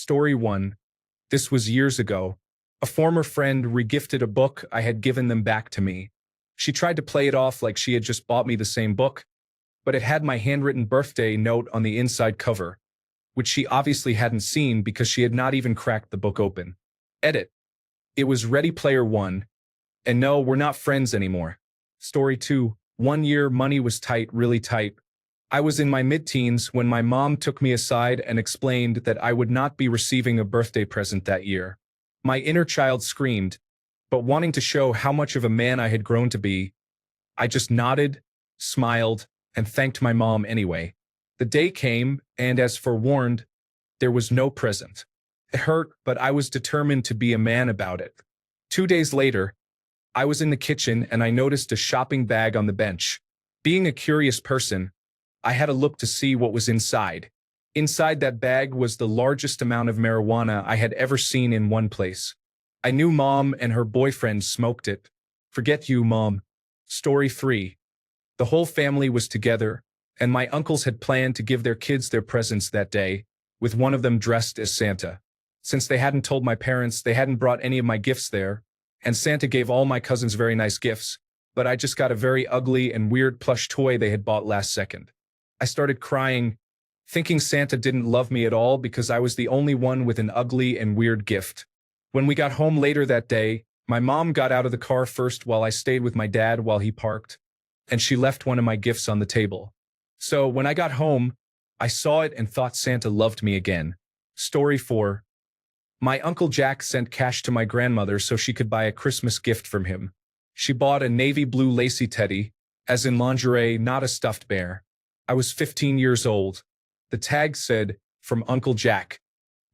Story 1. This was years ago. A former friend regifted a book I had given them back to me. She tried to play it off like she had just bought me the same book, but it had my handwritten birthday note on the inside cover, which she obviously hadn't seen because she had not even cracked the book open. Edit. It was Ready Player One, and no, we're not friends anymore. Story 2. 1 year, money was tight, really tight. I was in my mid-teens when my mom took me aside and explained that I would not be receiving a birthday present that year. My inner child screamed, but wanting to show how much of a man I had grown to be, I just nodded, smiled, and thanked my mom anyway. The day came, and as forewarned, there was no present. It hurt, but I was determined to be a man about it. 2 days later, I was in the kitchen and I noticed a shopping bag on the bench. Being a curious person, I had a look to see what was inside. Inside that bag was the largest amount of marijuana I had ever seen in one place. I knew Mom and her boyfriend smoked it. Forget you, Mom. Story 3. The whole family was together, and my uncles had planned to give their kids their presents that day, with one of them dressed as Santa. Since they hadn't told my parents, they hadn't brought any of my gifts there, and Santa gave all my cousins very nice gifts, but I just got a very ugly and weird plush toy they had bought last second. I started crying, thinking Santa didn't love me at all because I was the only one with an ugly and weird gift. When we got home later that day, my mom got out of the car first while I stayed with my dad while he parked, and she left one of my gifts on the table. So when I got home, I saw it and thought Santa loved me again. Story 4. My Uncle Jack sent cash to my grandmother so she could buy a Christmas gift from him. She bought a navy blue lacy teddy, as in lingerie, not a stuffed bear. I was 15 years old. The tag said, "From Uncle Jack,"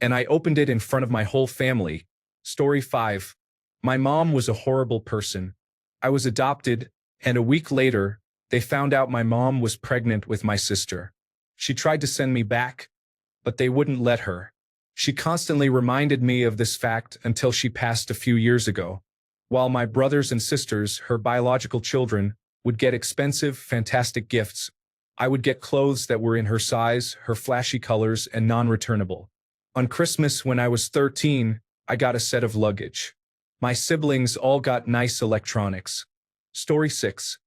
and I opened it in front of my whole family. Story 5. My mom was a horrible person. I was adopted, and a week later, they found out my mom was pregnant with my sister. She tried to send me back, but they wouldn't let her. She constantly reminded me of this fact until she passed a few years ago. While my brothers and sisters, her biological children, would get expensive, fantastic gifts, I would get clothes that were in her size, her flashy colors, and non-returnable. On Christmas, when I was 13, I got a set of luggage. My siblings all got nice electronics. Story 6.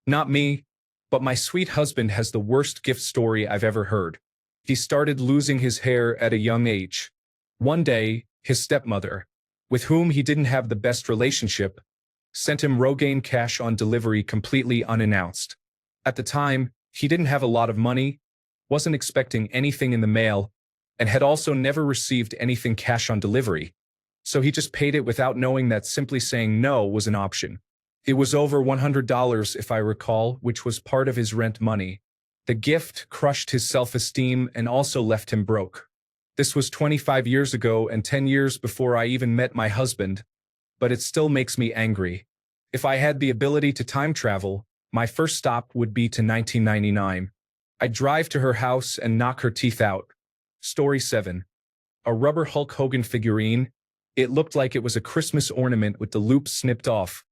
Not me, but my sweet husband has the worst gift story I've ever heard. He started losing his hair at a young age. One day, his stepmother, with whom he didn't have the best relationship, sent him Rogaine cash on delivery completely unannounced. At the time, he didn't have a lot of money, wasn't expecting anything in the mail, and had also never received anything cash on delivery. So he just paid it without knowing that simply saying no was an option. It was over $100 if I recall, which was part of his rent money. The gift crushed his self-esteem and also left him broke. This was 25 years ago and 10 years before I even met my husband, but it still makes me angry. If I had the ability to time travel, my first stop would be to 1999. I'd drive to her house and knock her teeth out. Story 7. A rubber Hulk Hogan figurine. It looked like it was a Christmas ornament with the loops snipped off,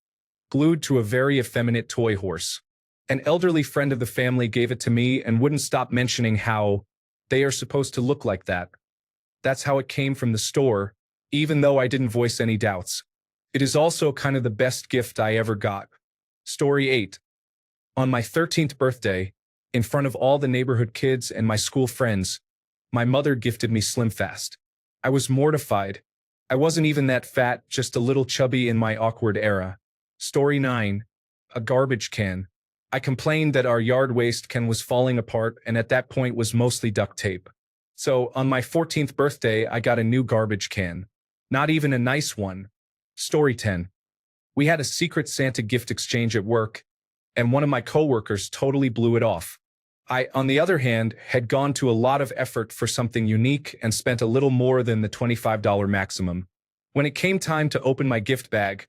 glued to a very effeminate toy horse. An elderly friend of the family gave it to me and wouldn't stop mentioning how they are supposed to look like that. That's how it came from the store, even though I didn't voice any doubts. It is also kind of the best gift I ever got. Story 8. On my 13th birthday, in front of all the neighborhood kids and my school friends, my mother gifted me Slim Fast. I was mortified. I wasn't even that fat, just a little chubby in my awkward era. Story 9. A garbage can. I complained that our yard waste can was falling apart and at that point was mostly duct tape. So on my 14th birthday, I got a new garbage can. Not even a nice one. Story 10. We had a secret Santa gift exchange at work, and one of my coworkers totally blew it off. I, on the other hand, had gone to a lot of effort for something unique and spent a little more than the $25 maximum. When it came time to open my gift bag,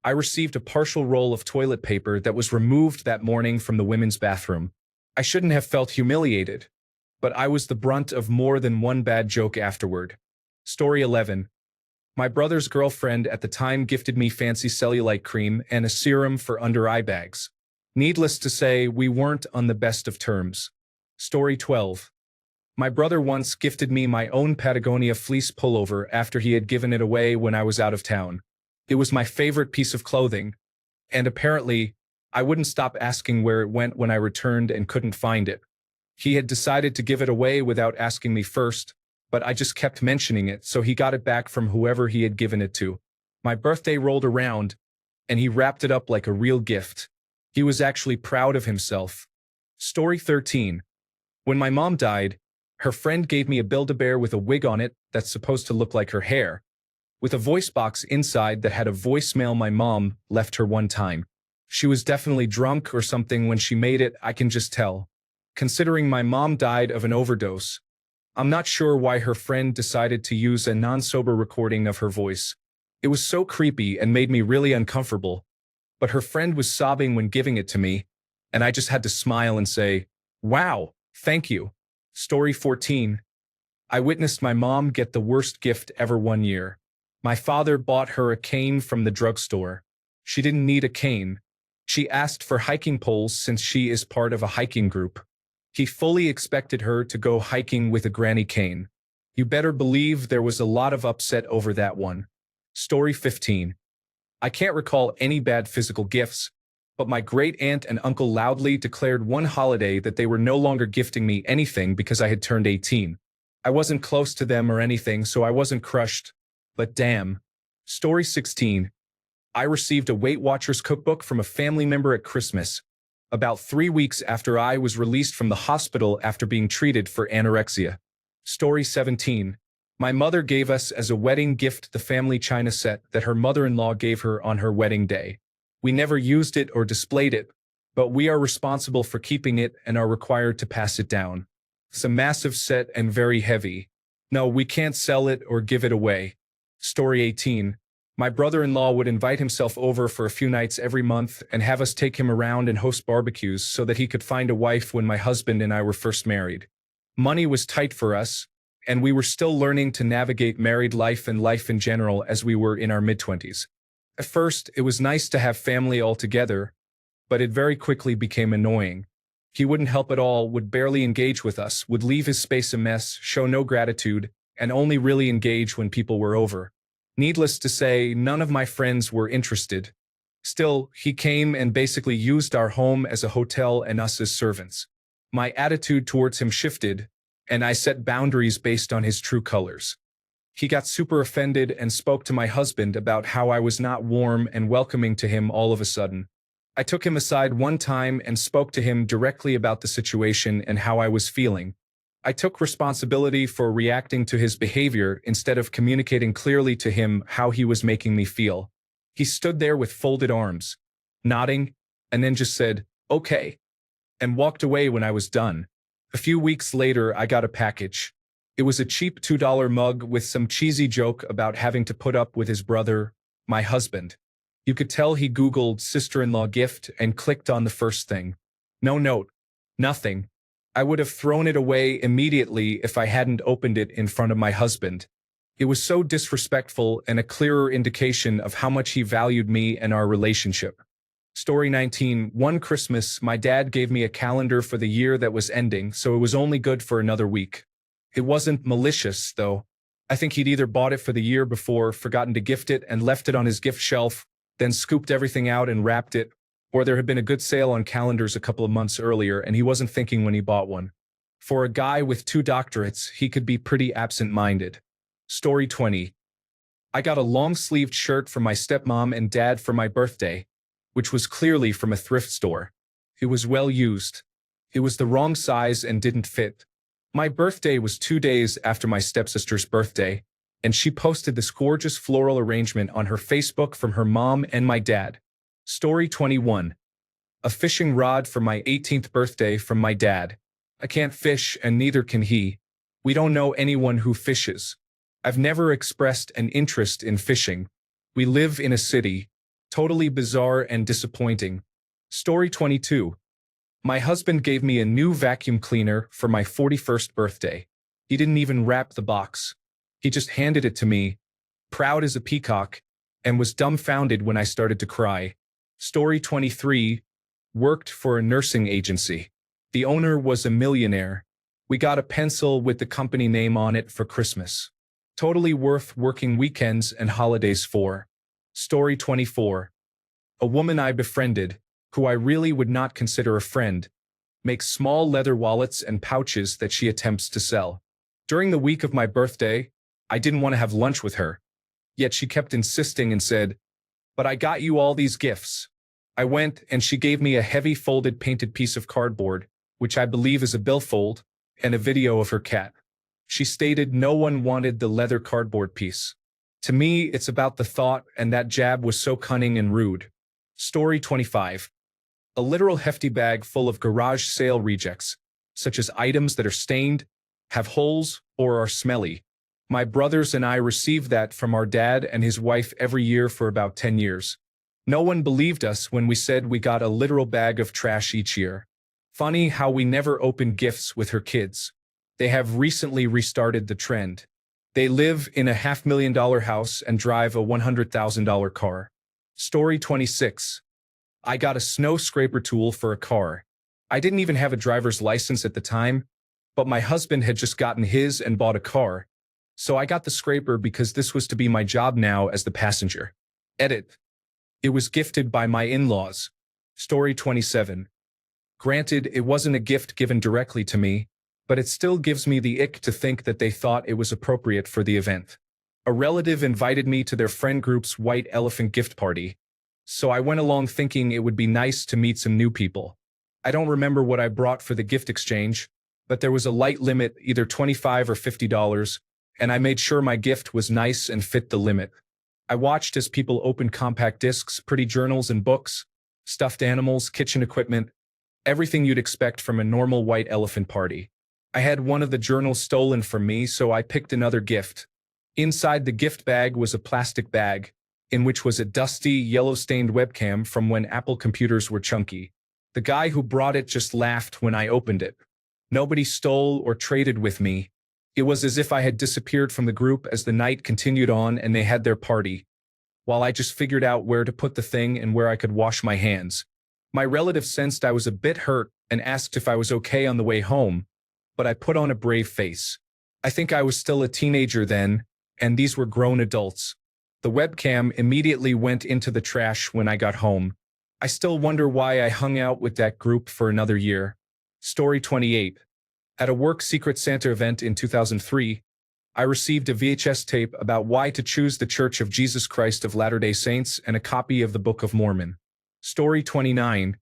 I received a partial roll of toilet paper that was removed that morning from the women's bathroom. I shouldn't have felt humiliated, but I was the brunt of more than one bad joke afterward. Story 11. My brother's girlfriend at the time gifted me fancy cellulite cream and a serum for under-eye bags. Needless to say, we weren't on the best of terms. Story 12. My brother once gifted me my own Patagonia fleece pullover after he had given it away when I was out of town. It was my favorite piece of clothing, and apparently, I wouldn't stop asking where it went when I returned and couldn't find it. He had decided to give it away without asking me first, but I just kept mentioning it, so he got it back from whoever he had given it to. My birthday rolled around, and he wrapped it up like a real gift. He was actually proud of himself. Story 13. When my mom died, her friend gave me a Build-A-Bear with a wig on it that's supposed to look like her hair, with a voice box inside that had a voicemail my mom left her one time. She was definitely drunk or something when she made it, I can just tell. Considering my mom died of an overdose, I'm not sure why her friend decided to use a non-sober recording of her voice. It was so creepy and made me really uncomfortable, but her friend was sobbing when giving it to me, and I just had to smile and say, "Wow, thank you." Story 14. I witnessed my mom get the worst gift ever one year. My father bought her a cane from the drugstore. She didn't need a cane. She asked for hiking poles since she is part of a hiking group. He fully expected her to go hiking with a granny cane. You better believe there was a lot of upset over that one. Story 15. I can't recall any bad physical gifts, but my great-aunt and uncle loudly declared one holiday that they were no longer gifting me anything because I had turned 18. I wasn't close to them or anything, so I wasn't crushed, but damn. Story 16. I received a Weight Watchers cookbook from a family member at Christmas, about 3 weeks after I was released from the hospital after being treated for anorexia. Story 17. My mother gave us as a wedding gift the family china set that her mother-in-law gave her on her wedding day. We never used it or displayed it, but we are responsible for keeping it and are required to pass it down. It's a massive set and very heavy. No, we can't sell it or give it away. Story 18. My brother-in-law would invite himself over for a few nights every month and have us take him around and host barbecues so that he could find a wife when my husband and I were first married. Money was tight for us, and we were still learning to navigate married life and life in general as we were in our mid-20s. At first, it was nice to have family all together, but it very quickly became annoying. He wouldn't help at all, would barely engage with us, would leave his space a mess, show no gratitude, and only really engage when people were over. Needless to say, none of my friends were interested. Still, he came and basically used our home as a hotel and us as servants. My attitude towards him shifted, and I set boundaries based on his true colors. He got super offended and spoke to my husband about how I was not warm and welcoming to him all of a sudden. I took him aside one time and spoke to him directly about the situation and how I was feeling. I took responsibility for reacting to his behavior instead of communicating clearly to him how he was making me feel. He stood there with folded arms, nodding, and then just said, "Okay," and walked away when I was done. A few weeks later, I got a package. It was a cheap $2 mug with some cheesy joke about having to put up with his brother, my husband. You could tell he Googled sister-in-law gift and clicked on the first thing. No note. Nothing. I would have thrown it away immediately if I hadn't opened it in front of my husband. It was so disrespectful and a clearer indication of how much he valued me and our relationship. Story 19. One Christmas, my dad gave me a calendar for the year that was ending, so it was only good for another week. It wasn't malicious, though. I think he'd either bought it for the year before, forgotten to gift it, and left it on his gift shelf, then scooped everything out and wrapped it, or there had been a good sale on calendars a couple of months earlier and he wasn't thinking when he bought one. For a guy with 2 doctorates, he could be pretty absent-minded. Story 20. I got a long-sleeved shirt from my stepmom and dad for my birthday, which was clearly from a thrift store. It was well used. It was the wrong size and didn't fit. My birthday was 2 days after my stepsister's birthday, and she posted this gorgeous floral arrangement on her Facebook from her mom and my dad. Story 21. A fishing rod for my 18th birthday from my dad. I can't fish and neither can he. We don't know anyone who fishes. I've never expressed an interest in fishing. We live in a city. Totally bizarre and disappointing. Story 22. My husband gave me a new vacuum cleaner for my 41st birthday. He didn't even wrap the box. He just handed it to me, proud as a peacock, and was dumbfounded when I started to cry. Story 23. Worked for a nursing agency. The owner was a millionaire. We got a pencil with the company name on it for Christmas. Totally worth working weekends and holidays for. Story 24. A woman I befriended, who I really would not consider a friend, makes small leather wallets and pouches that she attempts to sell. During the week of my birthday, I didn't want to have lunch with her. Yet she kept insisting and said, "But I got you all these gifts." I went and she gave me a heavy folded painted piece of cardboard, which I believe is a billfold, and a video of her cat. She stated no one wanted the leather cardboard piece. To me, it's about the thought, and that jab was so cunning and rude. Story 25. A literal hefty bag full of garage sale rejects, such as items that are stained, have holes, or are smelly. My brothers and I received that from our dad and his wife every year for about 10 years. No one believed us when we said we got a literal bag of trash each year. Funny how we never opened gifts with her kids. They have recently restarted the trend. They live in a $500,000 house and drive a $100,000 car. Story 26. I got a snow scraper tool for a car. I didn't even have a driver's license at the time, but my husband had just gotten his and bought a car. So I got the scraper because this was to be my job now as the passenger. Edit. It was gifted by my in-laws. Story 27. Granted, it wasn't a gift given directly to me, but it still gives me the ick to think that they thought it was appropriate for the event. A relative invited me to their friend group's white elephant gift party, so I went along thinking it would be nice to meet some new people. I don't remember what I brought for the gift exchange, but there was a light limit, either $25 or $50, and I made sure my gift was nice and fit the limit. I watched as people opened compact discs, pretty journals and books, stuffed animals, kitchen equipment, everything you'd expect from a normal white elephant party. I had one of the journals stolen from me, so I picked another gift. Inside the gift bag was a plastic bag, in which was a dusty, yellow-stained webcam from when Apple computers were chunky. The guy who brought it just laughed when I opened it. Nobody stole or traded with me. It was as if I had disappeared from the group as the night continued on and they had their party, while I just figured out where to put the thing and where I could wash my hands. My relative sensed I was a bit hurt and asked if I was okay on the way home, but I put on a brave face. I think I was still a teenager then, and these were grown adults. The webcam immediately went into the trash when I got home. I still wonder why I hung out with that group for another year. Story 28. At a work Secret Santa event in 2003, I received a VHS tape about why to choose the Church of Jesus Christ of Latter-day Saints and a copy of the Book of Mormon. Story 29.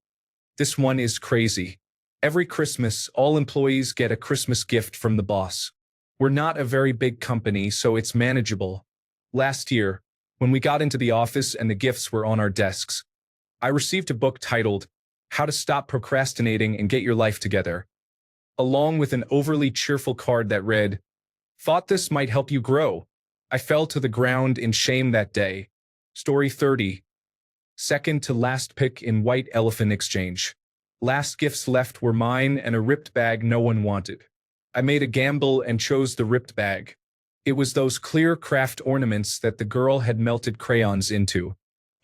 This one is crazy. Every Christmas, all employees get a Christmas gift from the boss. We're not a very big company, so it's manageable. Last year, when we got into the office and the gifts were on our desks, I received a book titled How to Stop Procrastinating and Get Your Life Together, along with an overly cheerful card that read, "Thought this might help you grow." I fell to the ground in shame that day. Story 30. Second to last pick in white elephant exchange. Last gifts left were mine and a ripped bag no one wanted. I made a gamble and chose the ripped bag. It was those clear craft ornaments that the girl had melted crayons into.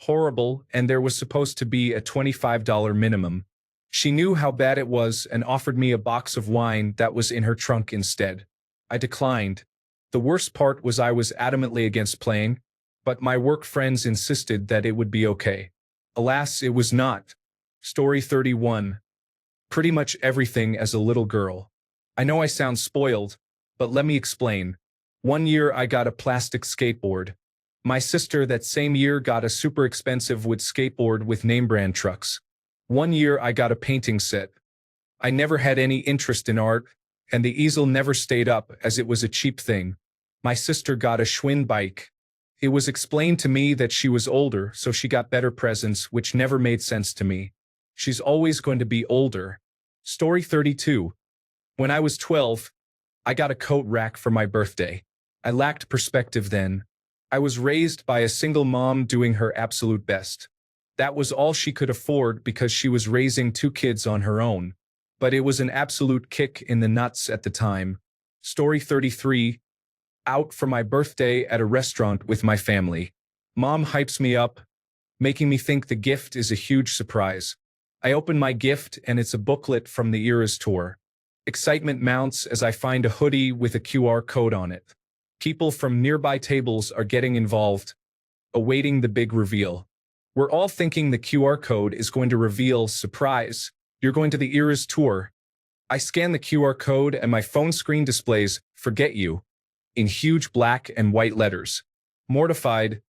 Horrible, and there was supposed to be a $25 minimum. She knew how bad it was and offered me a box of wine that was in her trunk instead. I declined. The worst part was I was adamantly against playing, but my work friends insisted that it would be okay. Alas, it was not. Story 31. Pretty much everything as a little girl. I know I sound spoiled, but let me explain. One year I got a plastic skateboard. My sister that same year got a super expensive wood skateboard with name brand trucks. One year I got a painting set. I never had any interest in art, and the easel never stayed up as it was a cheap thing. My sister got a Schwinn bike. It was explained to me that she was older, so she got better presents, which never made sense to me. She's always going to be older. Story 32. When I was 12, I got a coat rack for my birthday. I lacked perspective then. I was raised by a single mom doing her absolute best. That was all she could afford because she was raising 2 kids on her own. But it was an absolute kick in the nuts at the time. Story 33. Out for my birthday at a restaurant with my family. Mom hypes me up, making me think the gift is a huge surprise. I open my gift and it's a booklet from the Eras tour. Excitement mounts as I find a hoodie with a QR code on it. People from nearby tables are getting involved, awaiting the big reveal. We're all thinking the QR code is going to reveal, surprise, you're going to the Eras tour. I scan the QR code and my phone screen displays, "Forget you," in huge black and white letters. Mortified,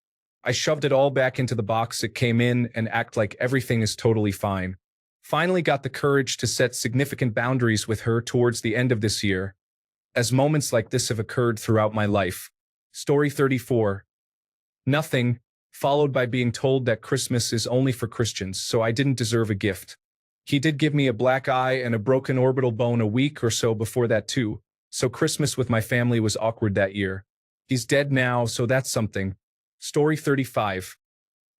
I shoved it all back into the box it came in and act like everything is totally fine. Finally got the courage to set significant boundaries with her towards the end of this year, as moments like this have occurred throughout my life. Story 34. Nothing, followed by being told that Christmas is only for Christians, so I didn't deserve a gift. He did give me a black eye and a broken orbital bone a week or so before that too, so Christmas with my family was awkward that year. He's dead now, so that's something. Story 35.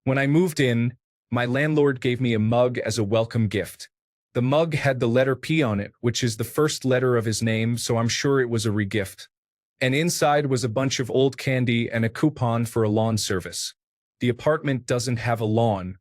When I moved in, my landlord gave me a mug as a welcome gift. The mug had the letter P on it, which is the first letter of his name, so I'm sure it was a regift. And inside was a bunch of old candy and a coupon for a lawn service. The apartment doesn't have a lawn,